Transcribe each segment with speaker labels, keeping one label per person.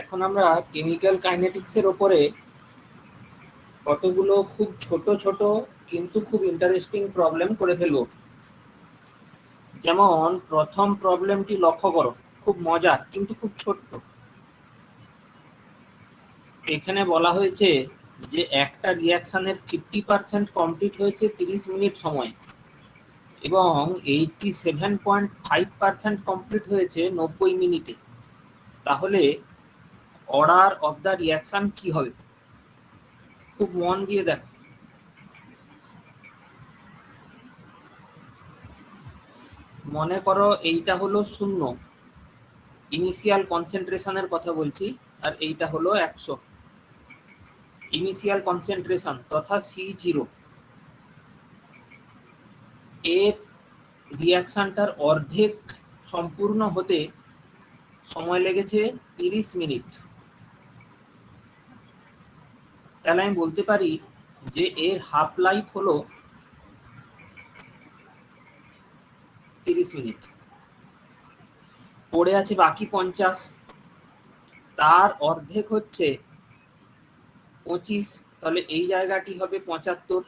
Speaker 1: এখন আমরা কেমিক্যাল কাইনেটিক্সের উপরে কতগুলো খুব ছোট ছোট কিন্তু খুব ইন্টারেস্টিং প্রবলেম করে ফেলবো। যেমন প্রথম প্রবলেমটি লক্ষ্য করো, খুব মজার কিন্তু খুব ছোট্ট। এখানে বলা হয়েছে যে একটা রিঅ্যাকশনের 50% কমপ্লিট হয়েছে 30 মিনিট সময় এবং 87.5% কমপ্লিট হয়েছে 90 মিনিটে। তাহলে অর্ডার অফ দ্য রিঅ্যাকশন কি হবে? খুব মন দিয়ে দেখ। মনে করো এইটা হলো 0, ইনিশিয়াল কনসেন্ট্রেশনের কথা বলছি, আর এইটা হলো 100 ইনিশিয়াল কনসেন্ট্রেশন তথা C0। এর রিঅ্যাকশনটার অর্ধেক সম্পূর্ণ হতে সময় লেগেছে 30 মিনিট। তাহলে আমি বলতে পারি যে এর হাফ লাইফ হলো 30 মিনিট। পড়ে আছে বাকি 50, তার অর্ধেক হচ্ছে 25, তাহলে এই জায়গাটি হবে 75।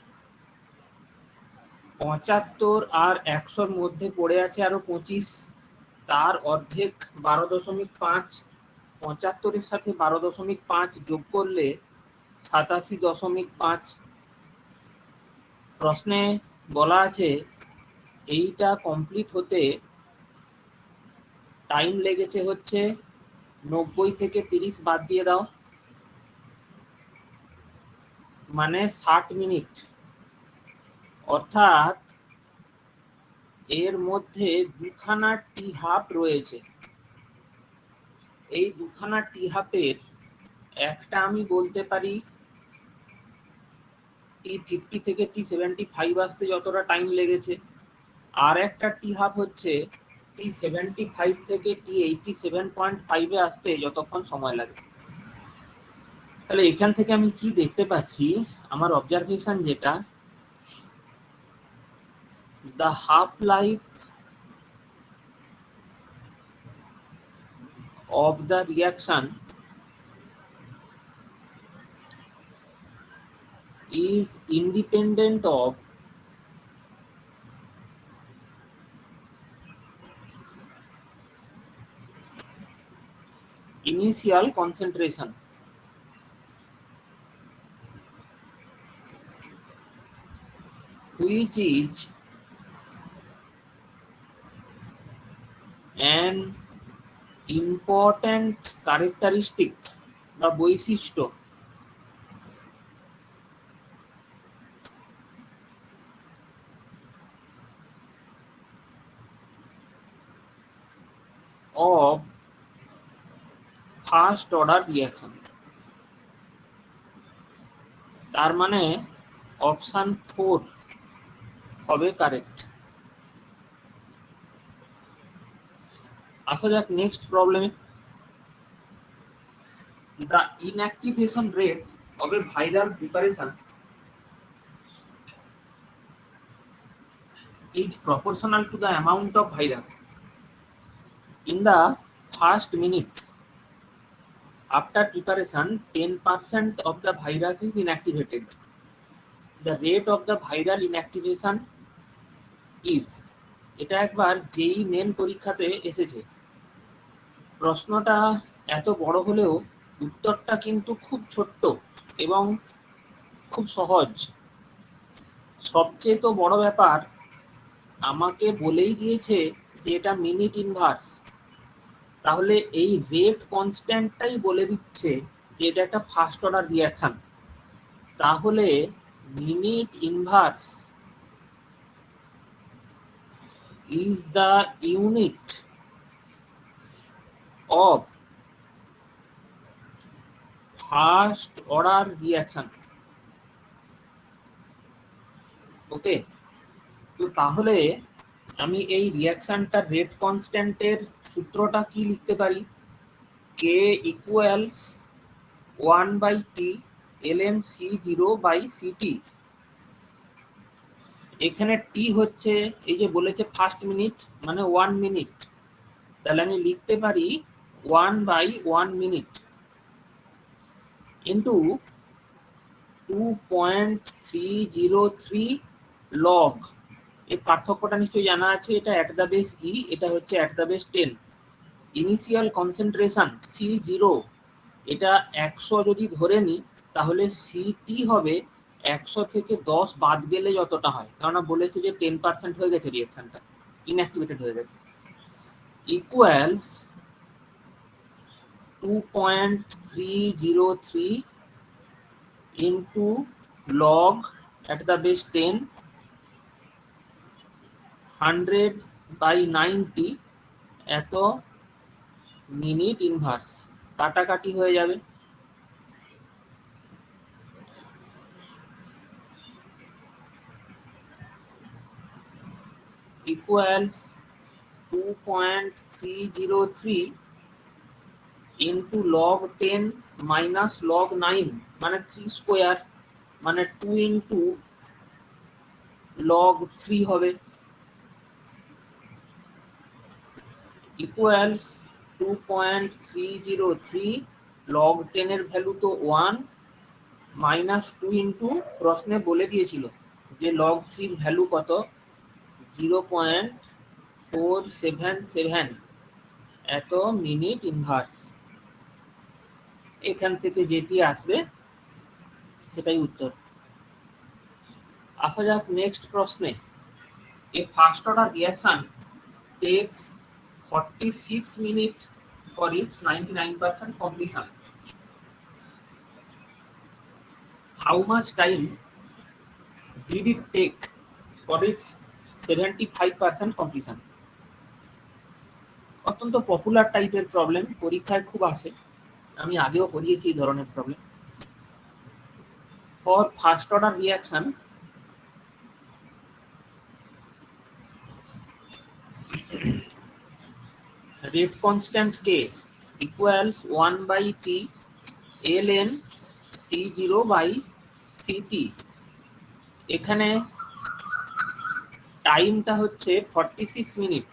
Speaker 1: 75 আর 100-র মধ্যে পড়ে আছে আরো 25, তার অর্ধেক 12.5। 75-এর সাথে 12.5 যোগ করলে 87.5। প্রশ্নে বলা আছে এইটা কমপ্লিট হতে টাইম লেগেছে হচ্ছে 90 থেকে 30 বাদ দিয়ে দাও, মানে 60 মিনিট। অর্থাৎ এর মধ্যে দুখানা টি হাফ রয়েছে। এই দুখানা টি হাফের একটা আমি বলতে পারি T50 থেকে T75 আসতে যতটা টাইম লেগেছে, আর একটা টি হাফ হচ্ছে T75 থেকে T87.5 আসতে যতক্ষণ সময় লাগে। তাহলে এখান থেকে আমি কি দেখতে পাচ্ছি, আমার অবজারভেশন যেটা, the half life of the reaction is independent of initial concentration, which is an important characteristic বা বৈশিষ্ট্য of ফার্স্ট অর্ডার রিঅ্যাকশন। তার মানে অপশন 4 হবে কারেক্ট। আসা যাক নেক্সট প্রবলেমে। The inactivation rate of A viral preparation is proportional to the amount of virus in the first minute. After preparation, 10% of the virus is inactivated. The rate of the viral inactivation is, এটা একবার যেই main পরীক্ষাতে এসেছে। প্রশ্নটা এত বড় হলেও উত্তরটা কিন্তু খুব ছোট্ট এবং খুব সহজ। সবচেয়ে তো বড় ব্যাপার, আমাকে বলেই দিয়েছে যে এটা মিনিট ইনভার্স। তাহলে এই রেট কনস্ট্যান্টটাই বলে দিচ্ছে যে এটা একটা ফার্স্ট অর্ডার রিঅ্যাকশন। তাহলে minute inverse is the unit of first order reaction. Okay, তো তাহলে আমি এই রিঅ্যাকশনটার রেট কনস্ট্যান্টের সূত্রটা কি লিখতে পারি? K equals 1/T ln C0/Ct। এখানে টি হচ্ছে এই যে বলেছে ফার্স্ট মিনিট, মানে 1 মিনিট। তাহলে আমি লিখতে পারি 1/1 মিনিট। Into 2.303 log. এর পার্থক্যটা নিশ্চয়ই জানা আছে, এটা অ্যাট দ্য বেস ই, এটা হচ্ছে at the base 10। Initial concentration C0, এটা 100 যদি ধরে নিই তাহলে সিটি হবে 100 থেকে 10 বাদ গেলে যতটা হয়, কেননা বলেছে যে 10% হয়ে গেছে, রিঅ্যাকশনটা ইনঅ্যাক্টিভেটেড হয়ে গেছে, equals 2.303 into log at the base 10 100/90 এত মিনিট ইনভার্স। কাটাকাটি হয়ে যাবে, equals 2.303 into log 10 minus log 9 মানে 3 স্কোয়ার, মানে 2 ইন্টু লগ 3 হবে, ইকুয়ালস 2.303 লগ 10 এর ভ্যালু তো 1 মাইনাস 2 ইন্টু প্রশ্নে বলে দিয়েছিল যে লগ 3 এর ভ্যালু কত, 0.477 এত মিনিট ইনভার্স। এখান থেকে যেটি আসবে সেটাই উত্তর। আসা যাক নেক্সট প্রশ্নে। A first order reaction takes 46 minutes for its 99% completion. How much time did it take for its 75% completion? অত্যন্ত পপুলার টাইপের প্রবলেম, পরীক্ষায় খুব আসে, আমি আগেও করিয়েছি এই ধরনের problem. For first order reaction rate constant K equals 1/T ln C0/Ct। এখানে টাইমটা হচ্ছে 46 মিনিট,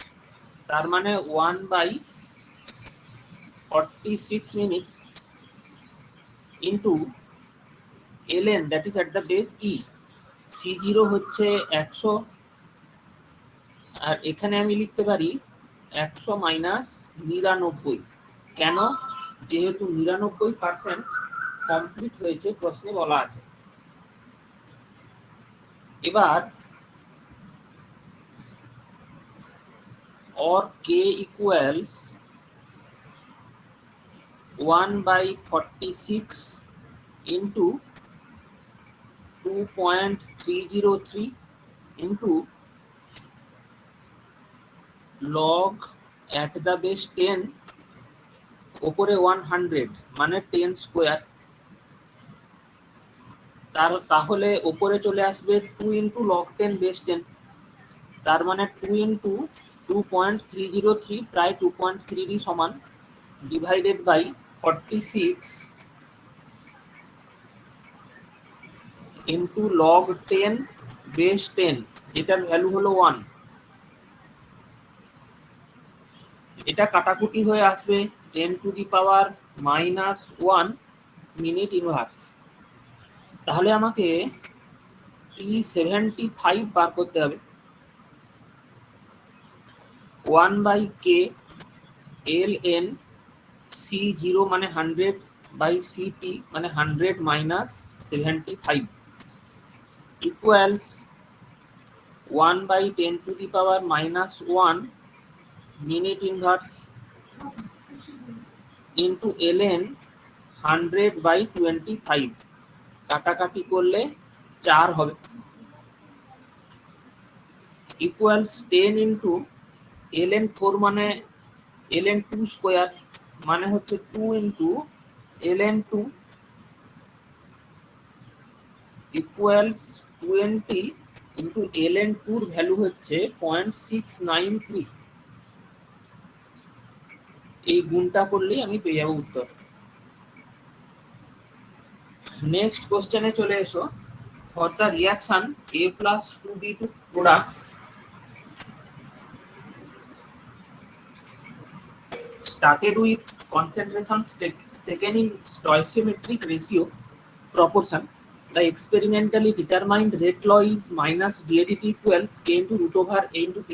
Speaker 1: তার মানে 1/46 minute into ln, that is at the base E, C0 হচ্ছে 100, আর এখানে আমি লিখতে পারি 100 মাইনাস 99। কেন? যেহেতু 99% কমপ্লিট হয়েছে প্রশ্নে বলা আছে। এবার or K equals 1/46 into 2.303 into log at the base 10 ওপরে 100 মানে 10 স্কোয়ার, তাহলে ওপরে চলে আসবে 2 ইন্টু লগ 10 বেস 10, তার মানে 2 ইন্টু 2.303 প্রায় 2.3 সমান divided by 46 into log 10 base 10, এটার ভ্যালু হলো 1। এটা কাটাকুটি হয়ে আসবে 10⁻⁻1 মিনিট ইনভার্স। তাহলে আমাকে T75 বার করতে হবে। 1/K ln C0 মানে 100/CT মানে 100 minus 75 equals 1/10⁻⁻1 minute inverse into ln 100/25, কাটাকাটি করলে 4 হবে, ইকুয়ালস 10 ইন্টু ln 4 মানে ln 2 স্কোয়ার মানে হচ্ছে 2 into ln 2 equals 20 into ln 2 এর ভ্যালু হচ্ছে 0.693। এই গুণটা করলেই আমি পেয়ে যাবো উত্তর। নেক্সট কোশ্চেনে চলে এসো। For the reaction A+2B2 products started with concentration taken in stoichiometric ratio proportion, the experimentally determined rate law is minus dA dt equals k into root over a into t.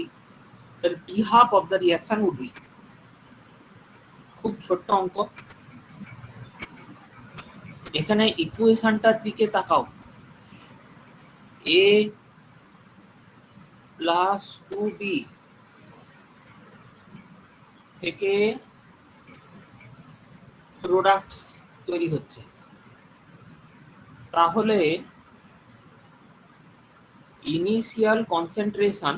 Speaker 1: Then t half of the reaction would be, খুব ছোট্ট অঙ্ক। এখানে ইকুয়েশনটার দিকে তাকাও, a plus 2b থেকে products তৈরি হচ্ছে, তাহলে ইনিশিয়াল কনসেন্ট্রেশন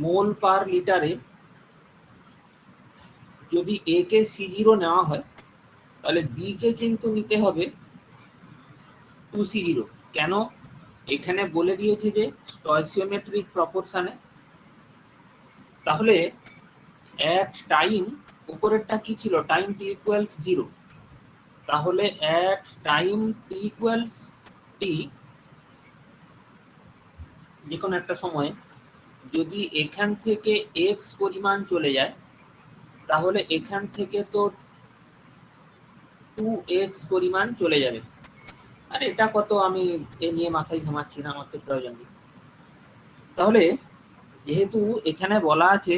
Speaker 1: মোল পার লিটারে যদি a কে C0 নেওয়া হয়, তাহলে b কে কিন্তু নিতে হবে 2C0। কেন? এখানে বলে দিয়েছে যে স্টয়চিওমেট্রিক প্রপোর্শনে। তাহলে এট টাইম, উপরেরটা কি ছিল, টাইম t ইকুয়ালস 0, তাহলে এট টাইম t ইকুয়ালস t, যে কোনো একটা সময়ে যদি এখান থেকে x পরিমাণ চলে যায়, তাহলে এখান থেকে তো 2x পরিমাণ চলে যাবে। আর এটা কত আমি এ নিয়ে মাথায় ঘামাচ্ছি না, আমার তো প্রয়োজন নেই। তাহলে যেহেতু এখানে বলা আছে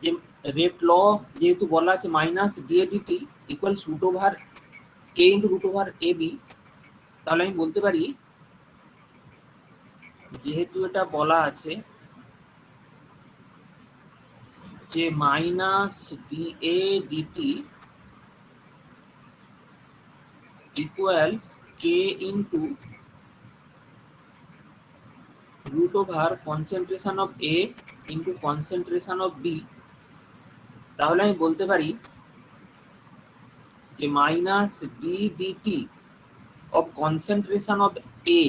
Speaker 1: যে রেট ল, যেহেতু বলা আছে minus dA dt equals root over k into root over A B, তাহলে আমি বলতে পারি, যেহেতু এটা বলা আছে যে minus dA dt equals k into root over concentration of A into concentration of B, তাহলে আমি বলতে পারি যে minus d dt of concentration of A,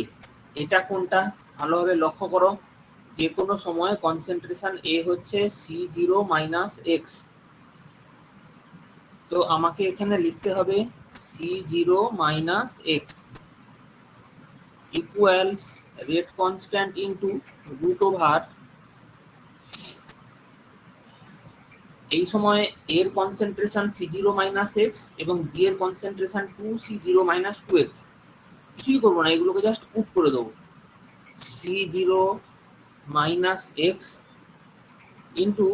Speaker 1: এটা কোনটা ভালোভাবে লক্ষ্য করো, যে কোনো সময় কনসেন্ট্রেশন A হচ্ছে C0 মাইনাস x, তো আমাকে এখানে লিখতে হবে C0 minus x equals rate constant into root over, এই সময় এর কনসেন্ট্রেশন C0 মাইনাস এক্স এবং বি এর কনসেন্ট্রেশন 2C0 মাইনাস 2x। কিছুই করবো না, এগুলোকে জাস্ট পুট করে দেবো, C0 minus x into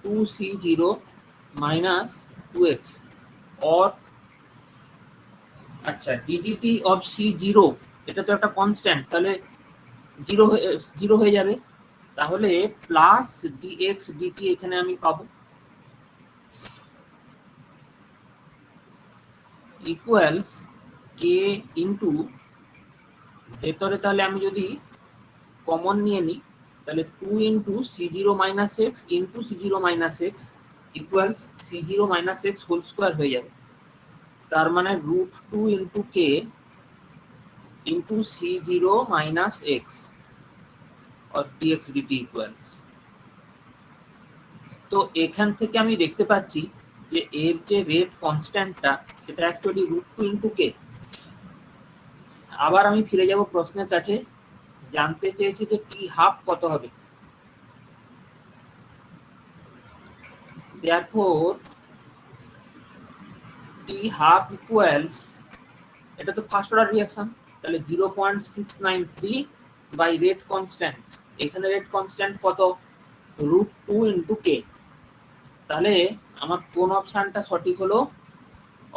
Speaker 1: 2C0 minus 2x or, আচ্ছা ডিডিটি অফ C0, এটা তো একটা কনস্ট্যান্ট, তাহলে জিরো হয়ে যাবে, তাহলে প্লাস ডিএক্স ডিটি এখানে আমি পাবো ইকুয়ালস কে ইন্টু, ভেতরে তাহলে আমি যদি কমন নিয়ে নিই, তাহলে 2 into C0 minus x into C0 minus x equals C0 minus x whole square হয়ে যাবে, তার মানে root 2 into k into C0 minus x और dx dt ইকুয়ালস। তো এখান থেকে আমি দেখতে পাচ্ছি যে এর যে রেট কনস্ট্যান্টটা সেটা অ্যাকচুয়ালি রুট 2 ইন্টু কে। আবার আমি ফিরে যাব প্রশ্নের কাছে, জানতে চেয়েছি যে টি হাফ কত হবে। therefore টি হাফ ইকুয়ালস, এটা তো ফার্স্ট অর্ডার রিঅ্যাকশন, তাহলে 0.693 বাই রেট কনস্ট্যান্ট, এখানে রেট কনস্ট্যান্ট কত, রুট 2 ইন্টু কে। তাহলে আমার কোন অপশনটা সঠিক হলো,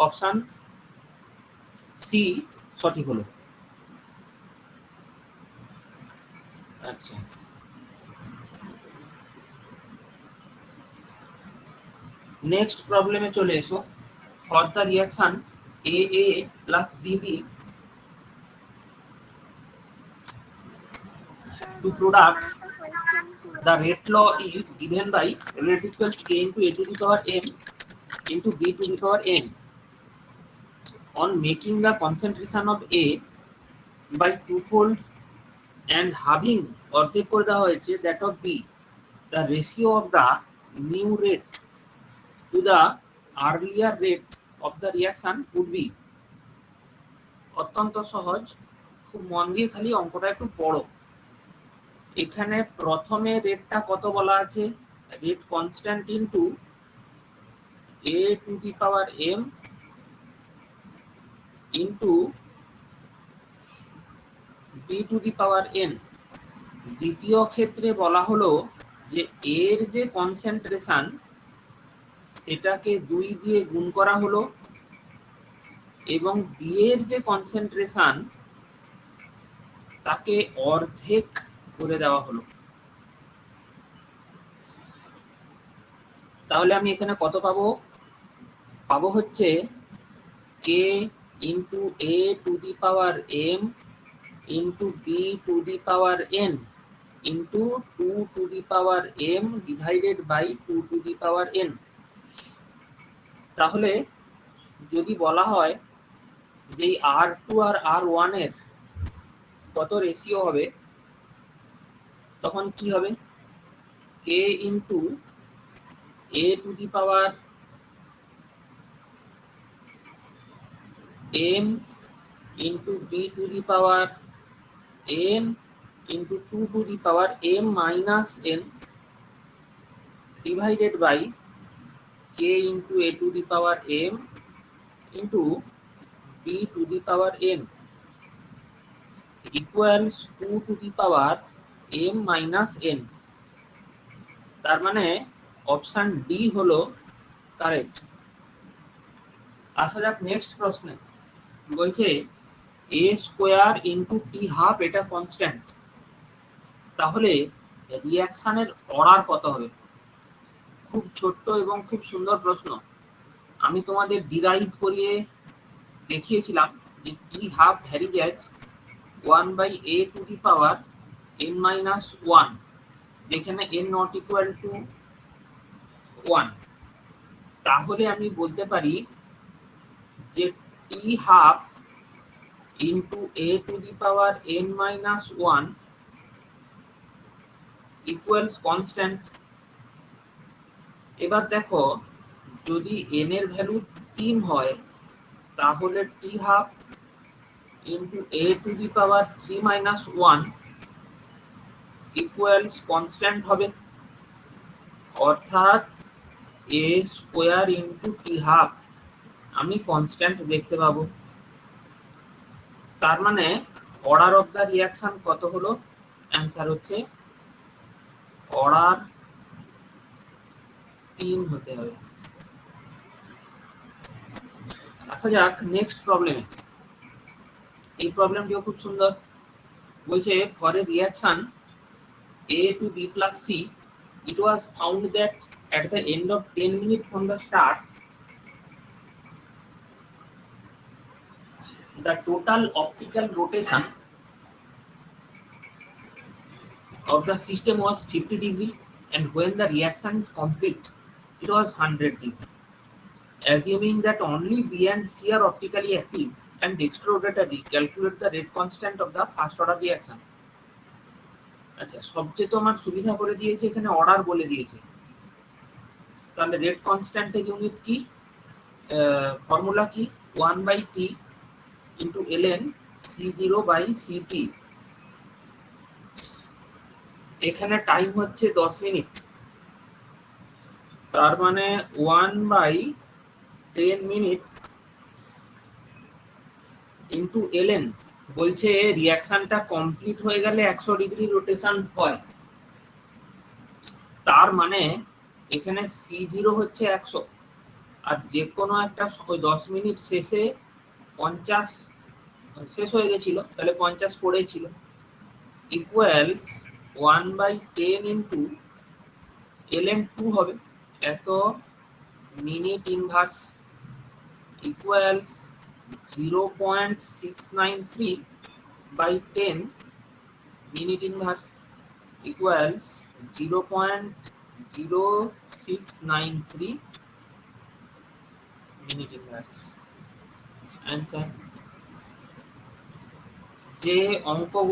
Speaker 1: অপশন সি সঠিক হলো। আচ্ছা, নেক্সট প্রবলেমে চলে এসো। For the reaction AA plus BB to products, the rate law is given by rate equals k into a to the power m into b to the power n. On making the concentration of A by twofold and halving অর্ধেক করে দেওয়া হয়েছে that of B, the ratio of the new rate to the earlier rate of the reaction would be, অত্যন্ত সহজ, খুব মন দিয়ে খালি অঙ্কটা একটু বড়। এখানে প্রথমে রেটটা কত বলা আছে, rate constant into a to the power m into b two the power n। দ্বিতীয় ক্ষেত্রে বলা হলো যে এর যে কনসেন্ট্রেশন সেটাকে 2 দিয়ে গুণ করা হলো এবং বি এর যে কনসেন্ট্রেশন তাকে অর্ধেক করে দেওয়া হলো। তাহলে আমি এখানে কত পাবো? পাবো হচ্ছে k into A to the power m into B to the power n into 2 to the power m divided by 2 to the power n. তাহলে যদি বলা হয় যে R2 আর R1 এর কত রেশিও হবে, তখন কি হবে? K into A to the power m into b to the power n into 2 to the power m minus n divided by k into a to the power m into b to the power n equals 2 to the power m minus n। তার মানে option D হলো correct. আসা যাক next প্রশ্নে। বলছে a square into t half এটা constant, তাহলে রিঅ্যাকশনের order কত হবে? খুব ছোট্ট এবং খুব সুন্দর প্রশ্ন। আমি তোমাদের ডিরাইভ করিয়ে দেখিয়েছিলাম যে t half varies as 1/a to the power n minus 1, যেখানে n নট ইকুয়াল টু 1। তাহলে আমি বলতে পারি যে t half into a to the power n minus 1 equals constant. এবার দেখো, যদি n এর ভ্যালু 3 হয় তাহলে t half into a to the power 3 minus 1 equals constant হবে, অর্থাৎ a square into t half আমি কনস্ট্যান্ট দেখতে পাবো। তার মানে অর্ডার অফ দ্য রিঅ্যাকশন কত হলো? অ্যান্সার হচ্ছে অর্ডার 3 হতে হবে। আসা যাক নেক্সট প্রবলেমে। এই প্রবলেমটিও খুব সুন্দর। বলছে for a reaction a to b plus c, it was found that at the end of 10 minutes from the start, the total optical rotation of the system was 50 degree, and when the reaction is complete it was 100 degree. Assuming that only b and c are optically active and dextrorotatory, calculate the rate constant of the first order reaction. আচ্ছা, সবচেয়ে তো আমার সুবিধা করে দিয়েছে, এখানে order বলে দিয়েছে। তাহলে রেট কনস্ট্যান্টের ইউনিট কি? ফর্মুলা কি? 1/t into ln c0/ct। এখানে টাইম হচ্ছে 10 মিনিট, তার মানে 1/10 মিনিট ইন্টু ln। বলছে রিঅ্যাকশনটা কমপ্লিট হয়ে গেলে 100 ডিগ্রি রোটেশন হয়, তার মানে এখানে c0 হচ্ছে 100, আর যে কোনো একটা 10 মিনিট শেষে 50 শেষ হয়ে গেছিল, তাহলে 50 পড়েছিল, ইকুয়ালস 1/10 ইন্টু ln2 হবে এত minute inverse, equals 0.693/10 minute inverse, equals 0.0693 minute inverse. Answer. যে অঙ্ক